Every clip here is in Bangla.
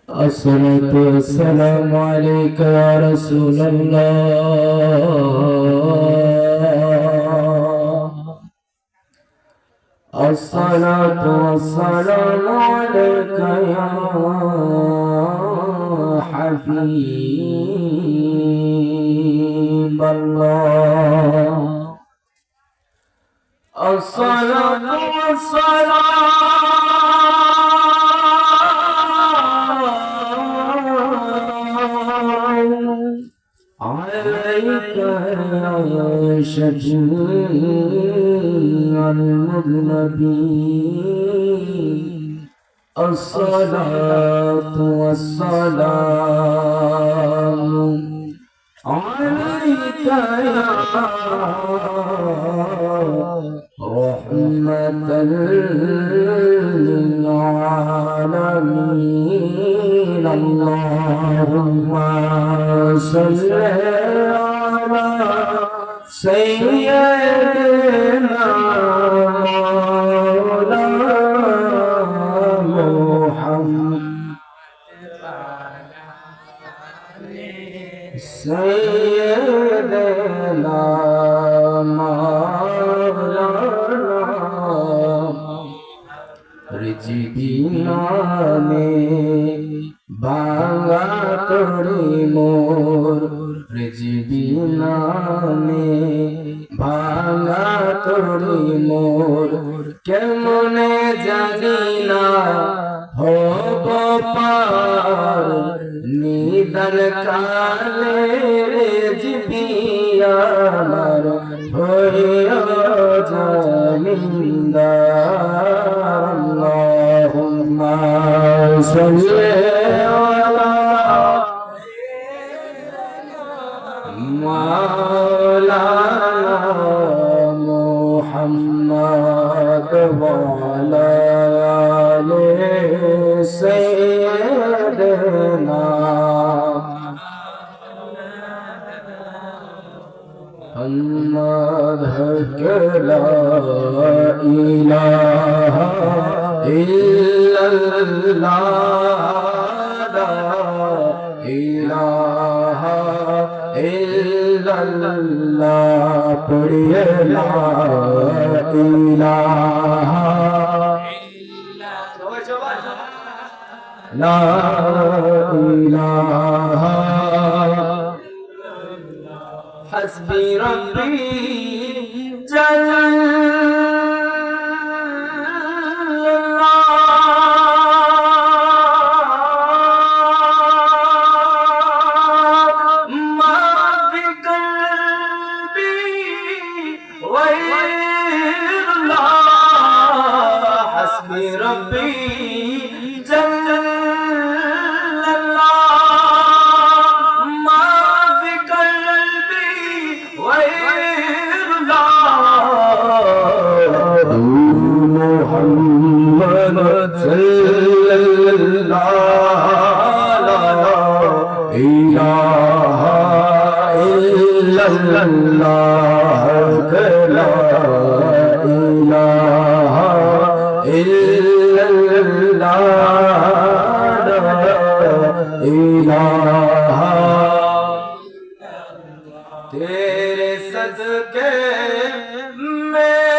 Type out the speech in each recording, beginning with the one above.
الصلاة والسلام عليك يا رسول الله. الصلاة والسلام عليك يا حبيب الله. الصلاة والسلام عليك يا شفيع المذنبين. الصلاة والسلام عليك يا رحمة للعالمين. اللهم صل على سيدنا سيدنا مولانا রিজিবিনা में बांगा तोड़ी मोर রিজিবিনা में बांगा तोड़ी मोर केमने जानिना हो पार निदन काले রিজিবিয়া আমার হইয়া জামিনদার। আল্লাহুম্মা সাল্লি আলা মাওলানা মুহাম্মদ ওয়া আলা আলি সাইয়্যিদিনা محمد لا إله إلا الله لا إله إلا الله پڑھئے لا إله لا إله حسبي ربي جل الله ما في قلبي غير الله. حسبي ربي جل محمد صلى الله لا إله إلا الله لا إله إلا الله لا إله तेरे सदके में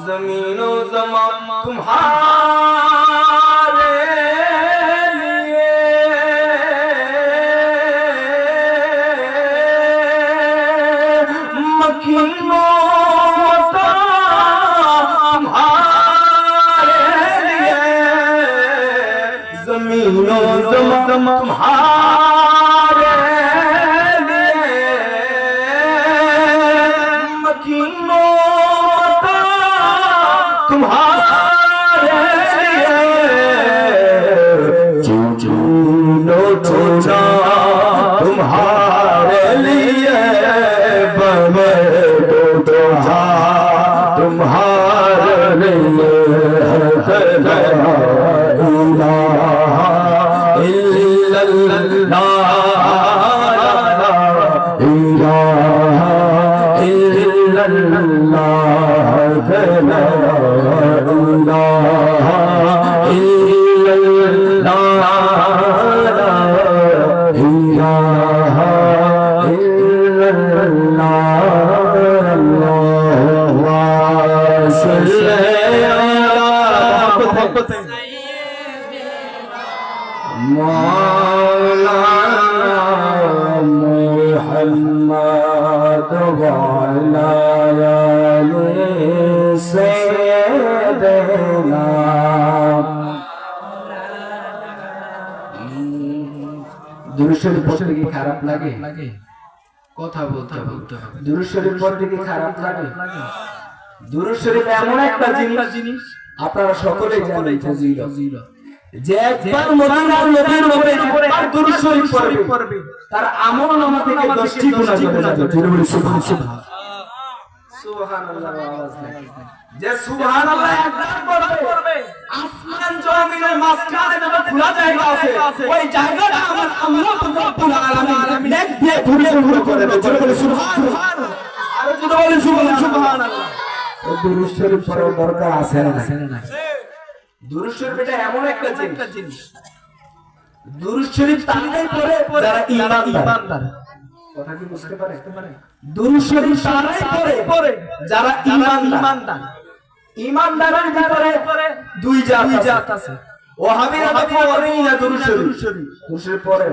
जमीनो जमान तुम्हारे लिए मखीनों तुम्हारे लिए जमीनों तुम्हारे लिए मखीनों तुम्हारे लिए चूनो छोटा तुम्हारे लिए बने दोहा तुम्हारे लिए ला इलाहा इल्लल्लाह इलाहा इल्लल्लाह ला इलाहा इल्लल्लाह इलाहा इल्लल्लाह अल्लाहु सल्ली अला मौलाना मुहम्मद व अला आलि सय्यदना दुरूद शरीफ পড়তে কি খারাপ লাগে কথা বলতে হবে দুরূদ শরীফ পড়তে কি খারাপ লাগে দুরূদ শরীফ এমন একটা জিনিস আপনারা সকলেই জানেন ফজিলত যে একবার মদিনার নবীর উপরে দুরূদ শরীফ পড়বে তার আমলনামা থেকে 10টি গুনাহ চলে যাবে জোরে বলি সুবহানাল্লাহ সুবহানাল্লাহ আওয়াজ নাই যে সুবহানাল্লাহ একবার পড়বে আসমান জমিনের মাঝখানে যত খোলা জায়গা আছে ওই জায়গাটা আমার আল্লাহ রব্বুল আলামিন নেক দিয়ে ভরে করে দেবে জোরে বলি সুবহানাল্লাহ আর জোরে বলি সুবহানাল্লাহ ওই দুরূদ শরীফ পড়ার দরকার আছে না দুরূদ শরীফ এটা এমন একটা জিনিস দুরূদ শরীফ তারাই পড়ে যারা ঈমানদার কথা কি বুঝতে পারে দুরূদ শরীফ তারাই পড়ে যারা ঈমানদার ঈমানদারের ভিতরে দুই জাত আছে ওয়াহাবিরা তো পড়েই না দুরূদ শরীফ পড়ে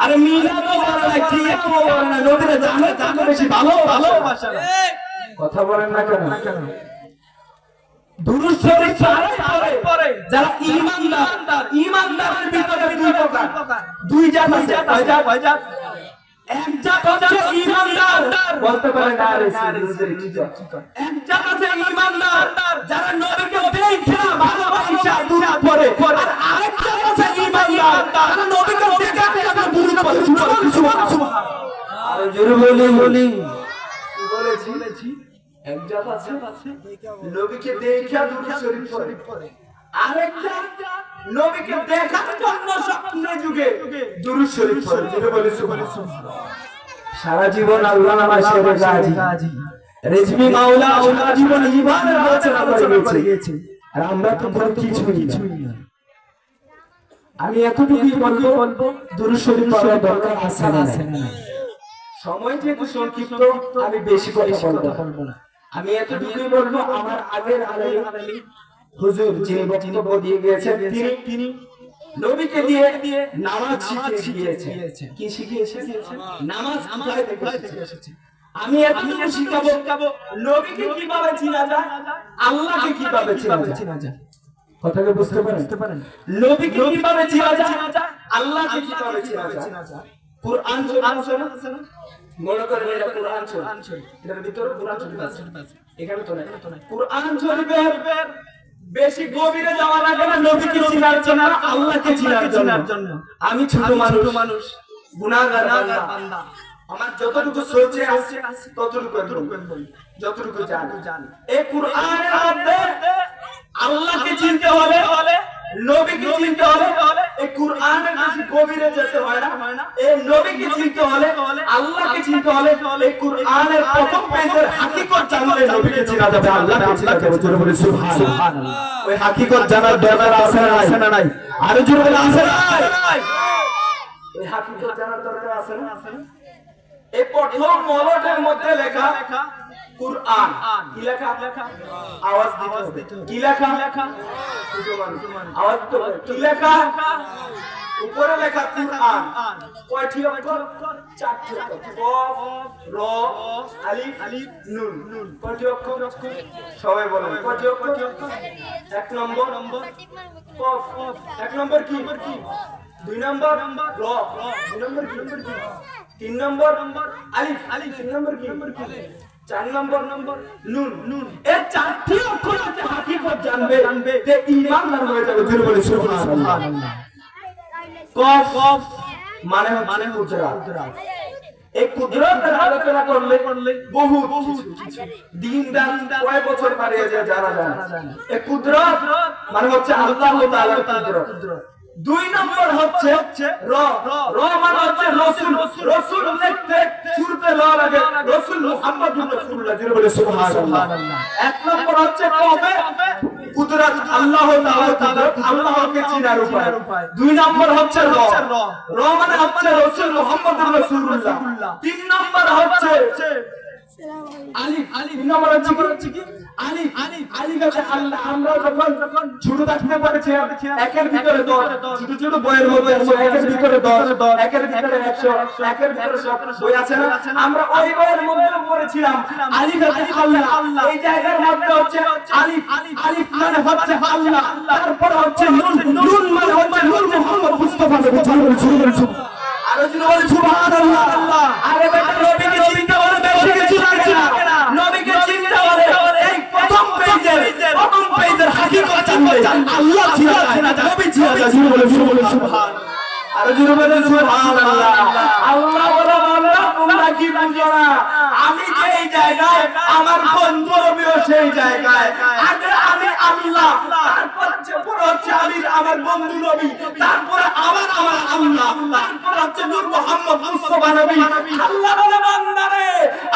আরে মিলাদও পড়ে না কিয়ামও পড়ে না নবীরে জানে বেশি ভালোবাসা কথা বলেন না কেন দুরূদ শরীফ তারাই পড়ে যারা ঈমানদারের ভিতরে দুই জাত আছে কয় জাত এক জাত হচ্ছে ঈমানদার বলতে পারে না রে এক জাত আছে ঈমানদার যারা নবীকে দেখে না ভালোবাসা দুরূদ পড়ে আর আরেক জাত আছে ঈমানদার যারা নবীকে দেখে না দুরূদ পড়ে সুবহানাল্লাহ আর জোরে বলি কি বলেছি এক জাত আছে নবীকে দেখে দুরূদ শরীফ পড়ে আরেক জাত নবীকে দেখার জন্য স্বপ্নে যুগে দুরূদ শরীফ পড়ে জোরে বলি সুবহানাল্লাহ সারা জীবন আল্লাহ নামে সেরে গাজী রেজমি মাওলা সারা জীবন ইবাদতের আলোচনা করে গেছে আর আমরা তো বড় কিছুই না আমি এতটুকুই বলবো দুরূদ শরীফ পড়ার দরকার আছে না সময় যেহেতু সংক্ষিপ্ত আমি বেশি কথা বলবো না আমি এতটুকুই বলবো আমার আগের আলেম হুজুর যিনি বক্তব্য দিয়ে গিয়েছেন তিনি নবীকে দিয়ে নামাজ শিখিয়েছেন কি শিখিয়েছেন নামাজ কোথায় থেকে এসেছে আমি এতটুকু শিখাবো নবীকে কিভাবে চিনা যায় আল্লাহকে কিভাবে চিনা যায় কথাকে বুঝতে পারেন নবীকে কিভাবে চিনা যায় আল্লাহকে কিভাবে চিনা যায় কুরআন শরীফ আছে না মনে করেন এটা কুরআন শরীফ এর ভিতরে কুরআন শরীফ আছে এখানে তো নাই কুরআন শরীফের বেশি গভীরে যাওয়া লাগে না নবীকে চিনার জন্য আল্লাহকে চিনার জন্য আমি ছোট মানুষ গুনাহগার বান্দা আমার যতটুকু সোচে আছে ততটুকু বলি যতটুকু জানি এই কুরআনের মধ্যে আল্লাহকে চিনতে হলে নবীকে চিনতে হলে এই কুরআনের বেশি গভীরে যেতে হয় না এই নবীকে চিনতে হলে আল্লাহকে চিনতে হলে এই কুরআনের প্রথম পেজের হাকিকত জানলে নবীকে চেনা যাবে আল্লাহকে চেনা যাবে জোরে বলি সুবহানাল্লাহ ওই হাকিকত জানার দরকার আছে না নাই আর জোরে বলি আছে না ওই হাকিকত জানার দরকার আছে না এই প্রথম মলটের মধ্যে লেখা কুরআন কি লেখা আওয়াজ দিতে কি লেখা আওয়াজ তো কি লেখা উপরে লেখা কুরআন কয়টি অক্ষর? চারটি অক্ষর। কফ, র, আলিফ, নুন। কয়টি অক্ষর? সবাই বলেন কয়টি অক্ষর? এক নম্বর কফ, এক নম্বর কি? দুই নম্বর র, দুই নম্বর কি? তিন নম্বর আলিফ, তিন নম্বর কি? চার নম্বর নুন। এই চারটি অক্ষর আছে হাকিকত জানবে যে ঈমানদার হয়ে যাবে। জোরে বলে সুবহানাল্লাহ। কফ মানে কুদরত। এই কুদরতের আলোচনা করলে বহু দিন দান কয় বছর পারিয়ে যায় জানা যায়। এই কুদরত মানে হচ্ছে আল্লাহ তাআলার কুদরত। দুই নম্বর হচ্ছে র মানে হচ্ছে রাসূল লিখতে শুরুতে ল লাগে, রাসূল মুহাম্মদুর রাসূলুল্লাহ। জোরে বলে সুবহানাল্লাহ। এক নম্বর হচ্ছে কফে কুদরত, আল্লাহ তাআলা আল্লাহকে চিনার উপায়। দুই নম্বর হচ্ছে র মানে হচ্ছে রাসূল মুহাম্মদুর রাসূলুল্লাহ। তিন নম্বর হচ্ছে আলিফ, তিন নম্বর হচ্ছে কি? আলিফ আছে আল্লাহ। আমরা যখন ছোট থাকতে পড়েছি একের ভিতরে 10, ছোট বইয়ের মধ্যে একের ভিতরে 10, একের ভিতরে 100, একের ভিতরে 100 বই আছে না? আমরা ওই বইয়ের মধ্যে পড়েছিলাম আলিফ আছে আল্লাহ। এই জায়গার মধ্যে হচ্ছে আলিফ মানে হচ্ছে আল্লাহ, তারপর হচ্ছে নুন মানে হচ্ছে নূর মুহাম্মদ মুস্তাফা নবী। আর যদি বলি সুবহানাল্লাহ। আরে বেটা নবীকে চিন্তা করে বেশি কিছু লাগে না, নবীকে চিন্তা করে এই প্রথম পেজের হাকিকত জানবে। আল্লাহ চিনা যায়, নবী চিনা যায়। জোরে বলে সুবহানাল্লাহ। আর জোরে বলে সুবহানাল্লাহ। আল্লাহ বলে আল্লাহ তোমরা কি বুঝো না? আমি যেই জায়গায় আমার বন্ধু নবীও সেই জায়গায়। আগে আমি আল্লাহ, তারপর হচ্ছে আমি আমার বন্ধু নবী, তারপরে আমার আল্লাহ, তারপর হচ্ছে নূর মুহাম্মদ মুস্তাফা নবী। আল্লাহ বলে বান্দারে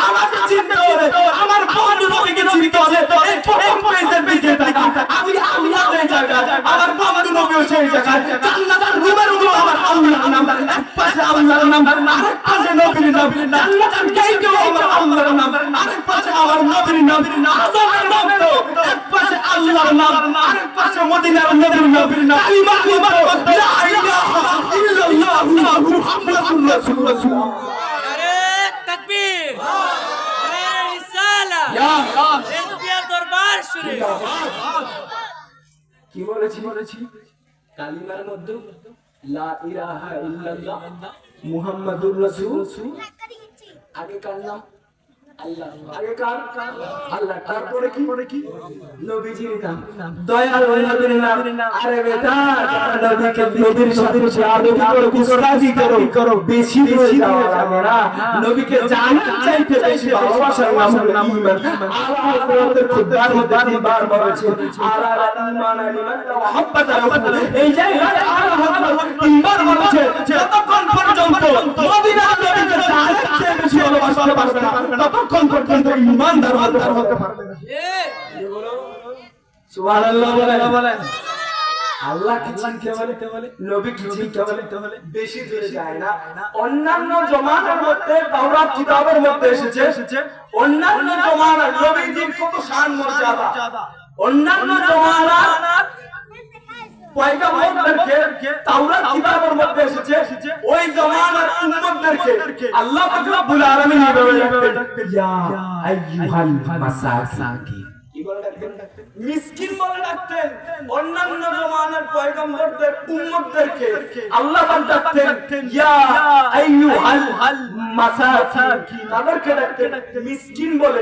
আমাকে চিনতে হবে, আমার বন্ধু নবীকে চিনতে হবে। এই প্রথম পেজের দিকে তাকা, আমি আল্লাহ সেই জায়গায়, আমার বন্ধু নবীও সেই জায়গায়। জান্নাতের রুমের উপর আমার আল্লাহর নাম, এক পাশে আল্লাহর নাম, আরেক পাশে নবীর নাম। জান্নাতের গেইটেও আমার আল্লাহর নাম, আরেক পাশে আমার নবীর নাম। আযানের নাম তো এক পাশে আল্লাহর নাম, আরেক পাশে মদিনার নবীর নাম। কালিমা লা ইলাহা ইল্লাল্লাহ মুহাম্মাদুর রাসূলুল্লাহ। আরে তাকবীর, আরে রিসালা, এসবিআর দরবার শুনে কি বলেছি? কালিমার মধ্যে লা ইলাহা ইল্লাল্লাহ মুহাম্মাদুর রাসূল। আগে কার নাম? আল্লাহ। আগে কার? আল্লাহ। তারপরে কি? নবীজির নাম, দয়াল নবীর নাম। আরে বেটা নবীকে নবীর সাথে আদব করো, গুস্তাখি করো, বেশি হয়ে যাওয়া লাগে না। নবীকে জানার চাইতে বেশি ভালোবাসার নাম হলো ঈমান। আল্লাহ আমাদের খুদার মধ্যে তিনবার বলেছেন আলা ঈমান লিমান মুহাব্বাত রাসূল। এই জায়গায় আল্লাহ তিনবার বলেছে যতক্ষণ পর্যন্ত মদিনার নবীকে জানার চেয়ে বেশি ভালোবাসতে পারবে না ততক্ষণ পর্যন্ত ঈমানদার হতে পারবে না। সুবহানাল্লাহ বলেন। আল্লাহকে চিনতে বলে, নবীকে চিনতে বলে বেশি দূরে যায় না। অন্যান্য জমানার মধ্যে তাওরাত কিতাবের মধ্যে এসেছে অন্যান্য জমানার নবীজির কত শান মর্যাদা। অন্যান্য জমানার পয়গম্বরদেরকে তাওরাত কিতাবের মধ্যে এসেছে ওই জমানার উম্মতদেরকে আল্লাহ পাক রব্বুল আলামিন এইভাবে ডাকতেন ইয়া আইয়ুহাল মাসাকিন। কি বলে ডাকতেন? মিসকিন বলে ডাকতেন। অন্যান্য জমানার পয়গম্বরদের উম্মতদেরকে আল্লাহ পাক ডাকতেন ইয়া আইয়ুহাল মাসাকিন। তাদেরকে ডাকতেন মিসকিন বলে।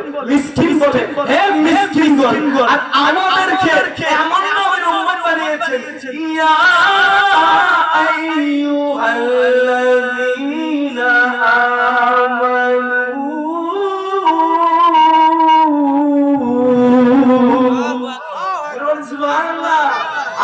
হে মিসকিনগণ। আর আমাদেরকে এমন নবীর উম্মত বানিয়েছেন ইয়া আইয়ুহাল্লাযীনা আমানু। সুবহানাল্লাহ।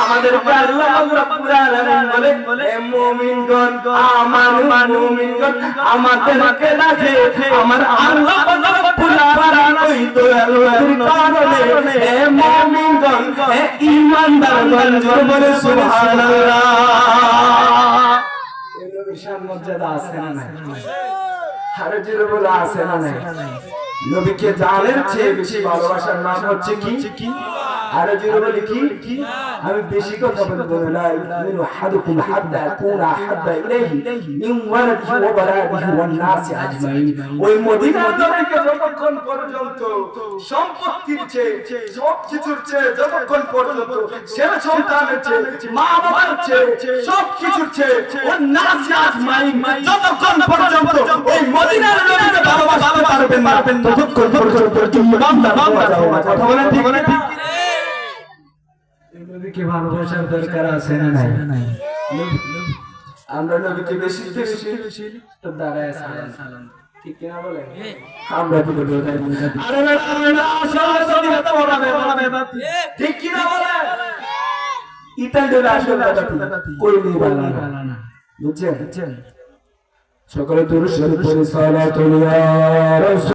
আমাদেরকে আল্লাহ রাব্বুল আলামিন বলে হে মুমিনগণ, আমার মুমিনগণ আমাদেরকে ডাকে আমার আল্লাহ রাব্বুল আলামিন ওই দয়ালুর কারণে হে মুমিনগণ, হে ঈমানদারগণ জোরে বলে সুবহানাল্লাহ। এই নবীর শান মর্যাদা আছে না নাই? আরে জোরে বলে আছে না নাই? নবীকে জানার চেয়ে বেশি ভালোবাসার নাম হচ্ছে কি? আর জোরে বলি কি আমি বেশি কথা বলবো না ইউমিনু আহাদুকুম হাত্তা আকুনা আহাব্বা ইলাইহি মিন ওয়ালাদিহি ওয়া বানাতিহি ওয়ান নাসি আজমাইন ওই মদিনার নবীকে যতক্ষণ পর্যন্ত সম্পত্তির চেয়ে সবকিছুর চেয়ে যতক্ষণ পর্যন্ত ছেলে সন্তানের চেয়ে মা বাবার চেয়ে সবকিছুর চেয়ে ওয়ান নাসি আজমাইন যতক্ষণ পর্যন্ত ওই মদিনার নবীকে ভালোবাসতে পারবেন না ততক্ষণ পর্যন্ত ইমানদার হওয়া যাবে না কথা বলেন ঠিক না ঠিক নবীকে ভালোবাসার দরকার আছে না নাই আমরা নবীকে বেশি বেশি তো দাঁড়ায় সালাম ঠিক কি না বলেন আমরা তো বলতে আরে না আসলে কথা বলাবে ঠিক কি না বলেন ইতালির আসলে কথা কই নেই বলা না বুঝছেন সকলে দুরূদ শরীফ পড়ে সালাতুল ইয়া রাসূল